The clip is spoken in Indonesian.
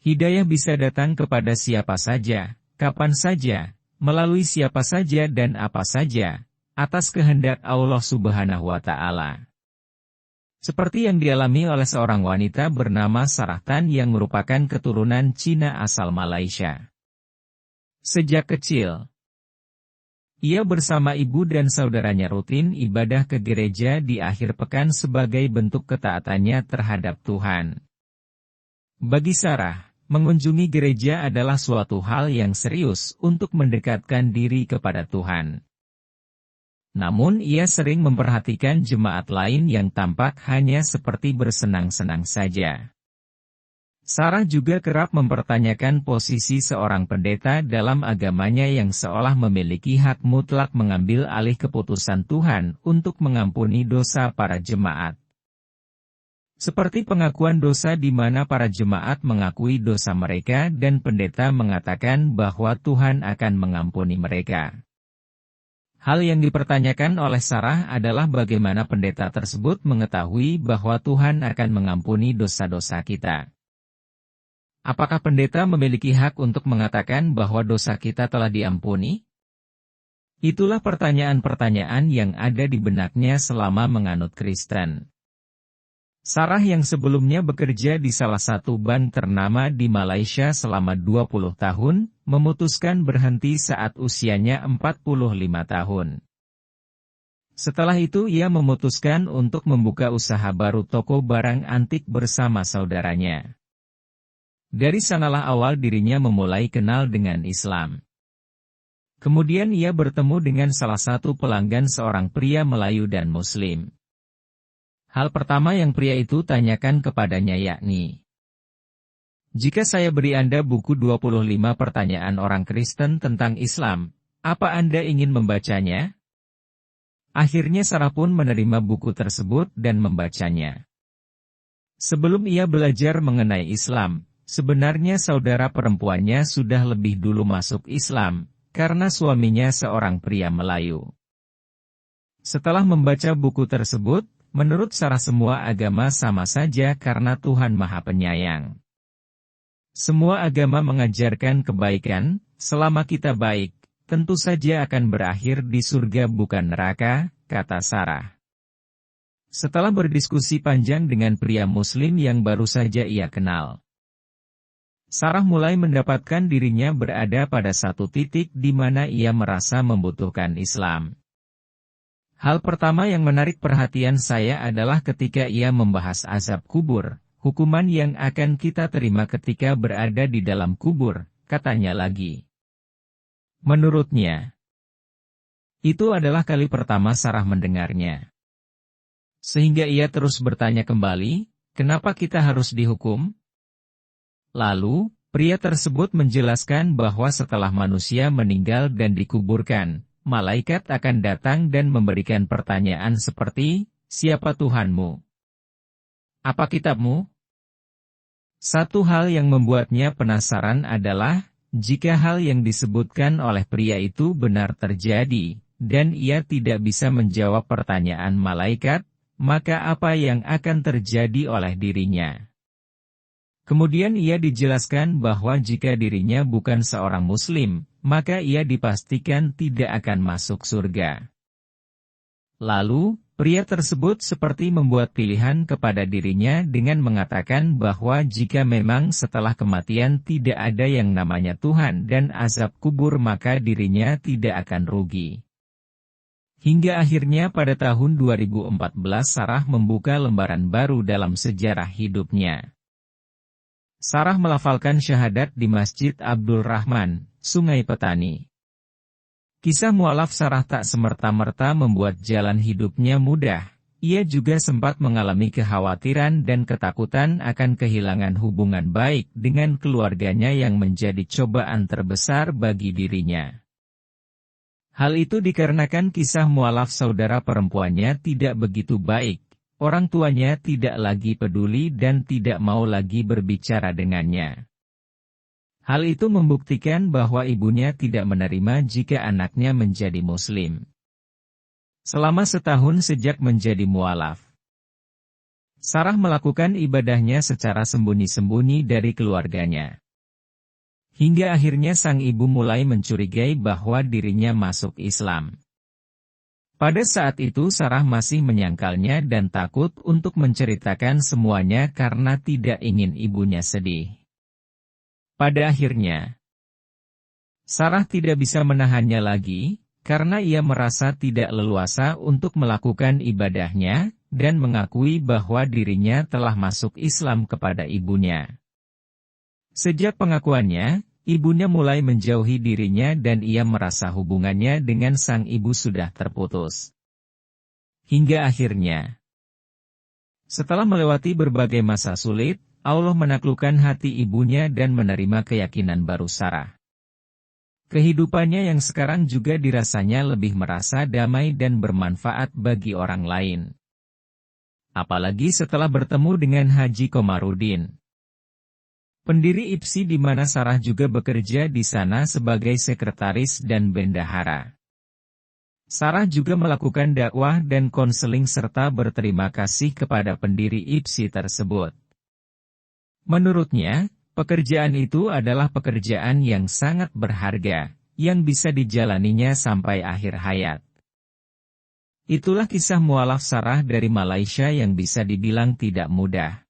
Hidayah bisa datang kepada siapa saja, kapan saja, melalui siapa saja dan apa saja, atas kehendak Allah Subhanahu wa Ta'ala. Seperti yang dialami oleh seorang wanita bernama Sarah Tan yang merupakan keturunan Cina asal Malaysia. Sejak kecil, ia bersama ibu dan saudaranya rutin ibadah ke gereja di akhir pekan sebagai bentuk ketaatannya terhadap Tuhan. Bagi Sarah, mengunjungi gereja adalah suatu hal yang serius untuk mendekatkan diri kepada Tuhan. Namun ia sering memperhatikan jemaat lain yang tampak hanya seperti bersenang-senang saja. Sarah juga kerap mempertanyakan posisi seorang pendeta dalam agamanya yang seolah memiliki hak mutlak mengambil alih keputusan Tuhan untuk mengampuni dosa para jemaat. Seperti pengakuan dosa di mana para jemaat mengakui dosa mereka dan pendeta mengatakan bahwa Tuhan akan mengampuni mereka. Hal yang dipertanyakan oleh Sarah adalah bagaimana pendeta tersebut mengetahui bahwa Tuhan akan mengampuni dosa-dosa kita. Apakah pendeta memiliki hak untuk mengatakan bahwa dosa kita telah diampuni? Itulah pertanyaan-pertanyaan yang ada di benaknya selama menganut Kristen. Sarah yang sebelumnya bekerja di salah satu bank ternama di Malaysia selama 20 tahun, memutuskan berhenti saat usianya 45 tahun. Setelah itu ia memutuskan untuk membuka usaha baru toko barang antik bersama saudaranya. Dari sanalah awal dirinya memulai kenal dengan Islam. Kemudian ia bertemu dengan salah satu pelanggan seorang pria Melayu dan Muslim. Hal pertama yang pria itu tanyakan kepadanya yakni, "Jika saya beri Anda buku 25 pertanyaan orang Kristen tentang Islam, apa Anda ingin membacanya?" Akhirnya Sarah pun menerima buku tersebut dan membacanya. Sebelum ia belajar mengenai Islam, sebenarnya saudara perempuannya sudah lebih dulu masuk Islam, karena suaminya seorang pria Melayu. Setelah membaca buku tersebut, menurut Sarah semua agama sama saja karena Tuhan Maha Penyayang. Semua agama mengajarkan kebaikan, selama kita baik, tentu saja akan berakhir di surga bukan neraka, kata Sarah. Setelah berdiskusi panjang dengan pria Muslim yang baru saja ia kenal, Sarah mulai mendapatkan dirinya berada pada satu titik di mana ia merasa membutuhkan Islam. Hal pertama yang menarik perhatian saya adalah ketika ia membahas azab kubur, hukuman yang akan kita terima ketika berada di dalam kubur, katanya lagi. Menurutnya, itu adalah kali pertama Sarah mendengarnya. Sehingga ia terus bertanya kembali, kenapa kita harus dihukum? Lalu, pria tersebut menjelaskan bahwa setelah manusia meninggal dan dikuburkan, malaikat akan datang dan memberikan pertanyaan seperti, siapa Tuhanmu? Apa kitabmu? Satu hal yang membuatnya penasaran adalah, jika hal yang disebutkan oleh pria itu benar terjadi, dan ia tidak bisa menjawab pertanyaan malaikat, maka apa yang akan terjadi oleh dirinya? Kemudian ia dijelaskan bahwa jika dirinya bukan seorang Muslim, maka ia dipastikan tidak akan masuk surga. Lalu, pria tersebut seperti membuat pilihan kepada dirinya dengan mengatakan bahwa jika memang setelah kematian tidak ada yang namanya Tuhan dan azab kubur maka dirinya tidak akan rugi. Hingga akhirnya pada tahun 2014 Sarah membuka lembaran baru dalam sejarah hidupnya. Sarah melafalkan syahadat di Masjid Abdul Rahman, Sungai Petani. Kisah mualaf Sarah tak semerta-merta membuat jalan hidupnya mudah, ia juga sempat mengalami kekhawatiran dan ketakutan akan kehilangan hubungan baik dengan keluarganya yang menjadi cobaan terbesar bagi dirinya. Hal itu dikarenakan kisah mualaf saudara perempuannya tidak begitu baik. Orang tuanya tidak lagi peduli dan tidak mau lagi berbicara dengannya. Hal itu membuktikan bahwa ibunya tidak menerima jika anaknya menjadi Muslim. Selama setahun sejak menjadi mualaf, Sarah melakukan ibadahnya secara sembunyi-sembunyi dari keluarganya. Hingga akhirnya sang ibu mulai mencurigai bahwa dirinya masuk Islam. Pada saat itu Sarah masih menyangkalnya dan takut untuk menceritakan semuanya karena tidak ingin ibunya sedih. Pada akhirnya, Sarah tidak bisa menahannya lagi, karena ia merasa tidak leluasa untuk melakukan ibadahnya, dan mengakui bahwa dirinya telah masuk Islam kepada ibunya. Sejak pengakuannya, ibunya mulai menjauhi dirinya dan ia merasa hubungannya dengan sang ibu sudah terputus. Hingga akhirnya, setelah melewati berbagai masa sulit, Allah menaklukkan hati ibunya dan menerima keyakinan baru Sarah. Kehidupannya yang sekarang juga dirasanya lebih merasa damai dan bermanfaat bagi orang lain. Apalagi setelah bertemu dengan Haji Komarudin, pendiri IPSI di mana Sarah juga bekerja di sana sebagai sekretaris dan bendahara. Sarah juga melakukan dakwah dan konseling serta berterima kasih kepada pendiri IPSI tersebut. Menurutnya, pekerjaan itu adalah pekerjaan yang sangat berharga, yang bisa dijalaninya sampai akhir hayat. Itulah kisah mualaf Sarah dari Malaysia yang bisa dibilang tidak mudah.